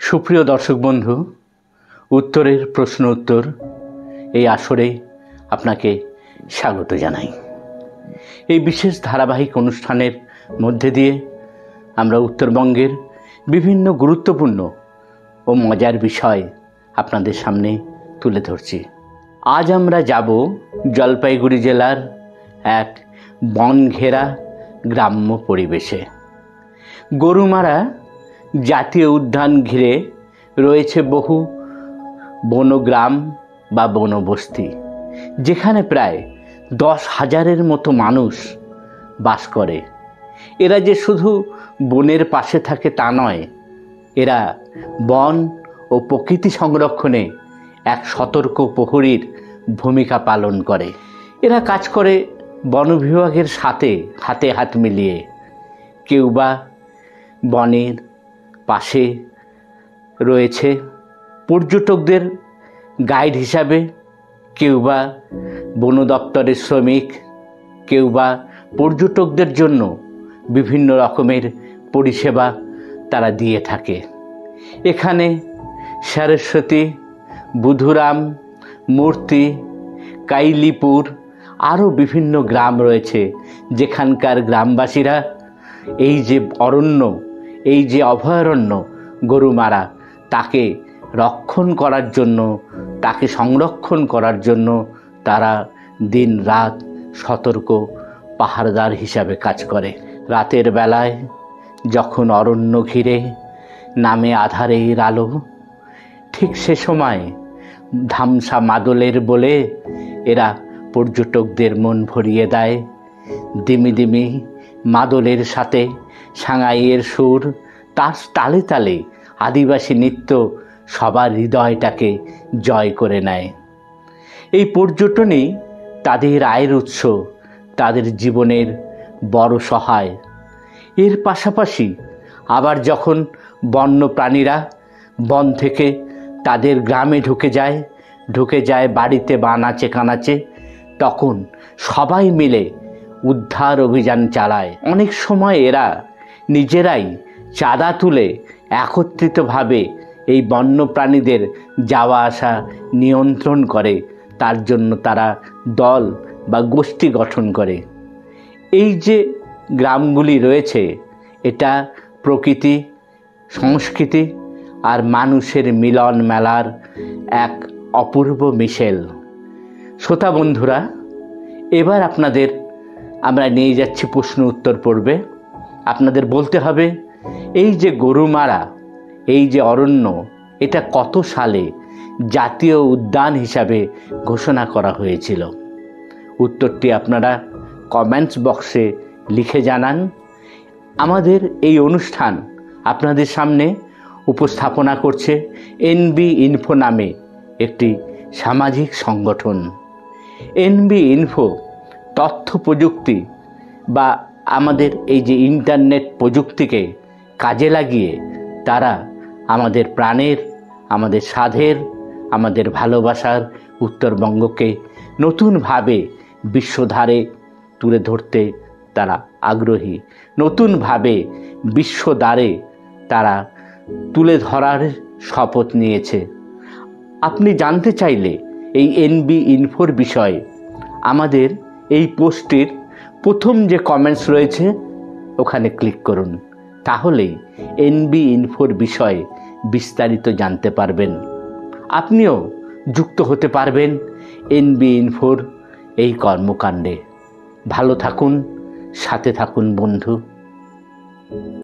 সুপ্রিয় দর্শক বন্ধু, উত্তরের প্রশ্ন উত্তর এই আসরে আপনাকে স্বাগত জানাই। এই বিশেষ ধারাবাহিক অনুষ্ঠানের মধ্যে দিয়ে আমরা উত্তরবঙ্গের বিভিন্ন গুরুত্বপূর্ণ ও মজার বিষয় আপনাদের সামনে তুলে ধরছি। আজ আমরা যাব জলপাইগুড়ি জেলার এক বন ঘেরা গ্রাম্য পরিবেশে। গরুমারা জাতীয় উদ্যান ঘিরে রয়েছে বহু বনগ্রাম বা বনবস্তি, যেখানে প্রায় 10,000-এর মতো মানুষ বাস করে। এরা যে শুধু বনের পাশে থাকে তা নয়, এরা বন ও প্রকৃতি সংরক্ষণে এক সতর্ক প্রহরীর ভূমিকা পালন করে। এরা কাজ করে বন বিভাগের সাথে হাতে হাত মিলিয়ে। কেউ বা বনের পাশে রয়েছে পর্যটকদের গাইড হিসাবে, কেউ বা বন দপ্তরের শ্রমিক, কেউ বা পর্যটকদের জন্য বিভিন্ন রকমের পরিষেবা তারা দিয়ে থাকে। এখানে সরস্বতী, বুধুরাম, মূর্তি, কাইলিপুর আরও বিভিন্ন গ্রাম রয়েছে, যেখানকার গ্রামবাসীরা এই যে অরণ্য, এই যে অভয়ারণ্য গরুমারা, তাকে রক্ষণ করার জন্য, তাকে সংরক্ষণ করার জন্য তারা দিন রাত সতর্ক পাহারাদার হিসাবে কাজ করে। রাতের বেলায় যখন অরণ্য ঘিরে নামে আধারের আলো, ঠিক সে সময় ধামসা মাদলের বলে এরা পর্যটকদের মন ভরিয়ে দেয়। দিমি দিমি মাদলের সাথে সাঙ্গাইয়ের সুর, তার তালে তালে আদিবাসী নৃত্য সবার হৃদয়টাকে জয় করে নেয়। এই পর্যটনই তাদের আয়ের উৎস, তাদের জীবনের বড় সহায়। এর পাশাপাশি আবার যখন বন্য প্রাণীরা বন থেকে তাদের গ্রামে ঢুকে যায় বাড়িতে বা আনাচে কানাচে, তখন সবাই মিলে উদ্ধার অভিযান চালায়। অনেক সময় এরা নিজেরাই চাঁদা তুলে একত্রিতভাবে এই বন্য প্রাণীদের যাওয়া আসা নিয়ন্ত্রণ করে। তার জন্য তারা দল বা গোষ্ঠী গঠন করে। এই যে গ্রামগুলি রয়েছে, এটা প্রকৃতি, সংস্কৃতি আর মানুষের মিলন মেলার এক অপূর্ব মিশেল। শ্রোতা বন্ধুরা, এবার আমরা নিয়ে যাচ্ছি প্রশ্ন উত্তর পর্বে। আপনাদের বলতে হবে, এই যে গরুমারা, এই যে অরণ্য, এটা কত সালে জাতীয় উদ্যান হিসাবে ঘোষণা করা হয়েছিল? উত্তরটি আপনারা কমেন্টস বক্সে লিখে জানান। আমাদের এই অনুষ্ঠান আপনাদের সামনে উপস্থাপনা করছে এনবি ইনফো নামে একটি সামাজিক সংগঠন। এনবি ইনফো তথ্য প্রযুক্তি বা আমাদের এই যে ইন্টারনেট প্রযুক্তিকে কাজে লাগিয়ে তারা আমাদের প্রাণের, আমাদের সাধের, আমাদের ভালোবাসার উত্তরবঙ্গকে নতুনভাবে বিশ্বধারে তুলে ধরতে তারা আগ্রহী। নতুনভাবে বিশ্বদ্বারে তারা তুলে ধরার শপথ নিয়েছে। আপনি জানতে চাইলে এই এনবি ইনফোর বিষয়ে আমাদের এই পোস্টের প্রথম যে কমেন্টস রয়েছে ওখানে ক্লিক করুন, তাহলেই এনবি ইনফোর বিষয়ে বিস্তারিত জানতে পারবেন। আপনিও যুক্ত হতে পারবেন এনবি ইনফোর এই কর্মকাণ্ডে। ভালো থাকুন, সাথে থাকুন বন্ধু।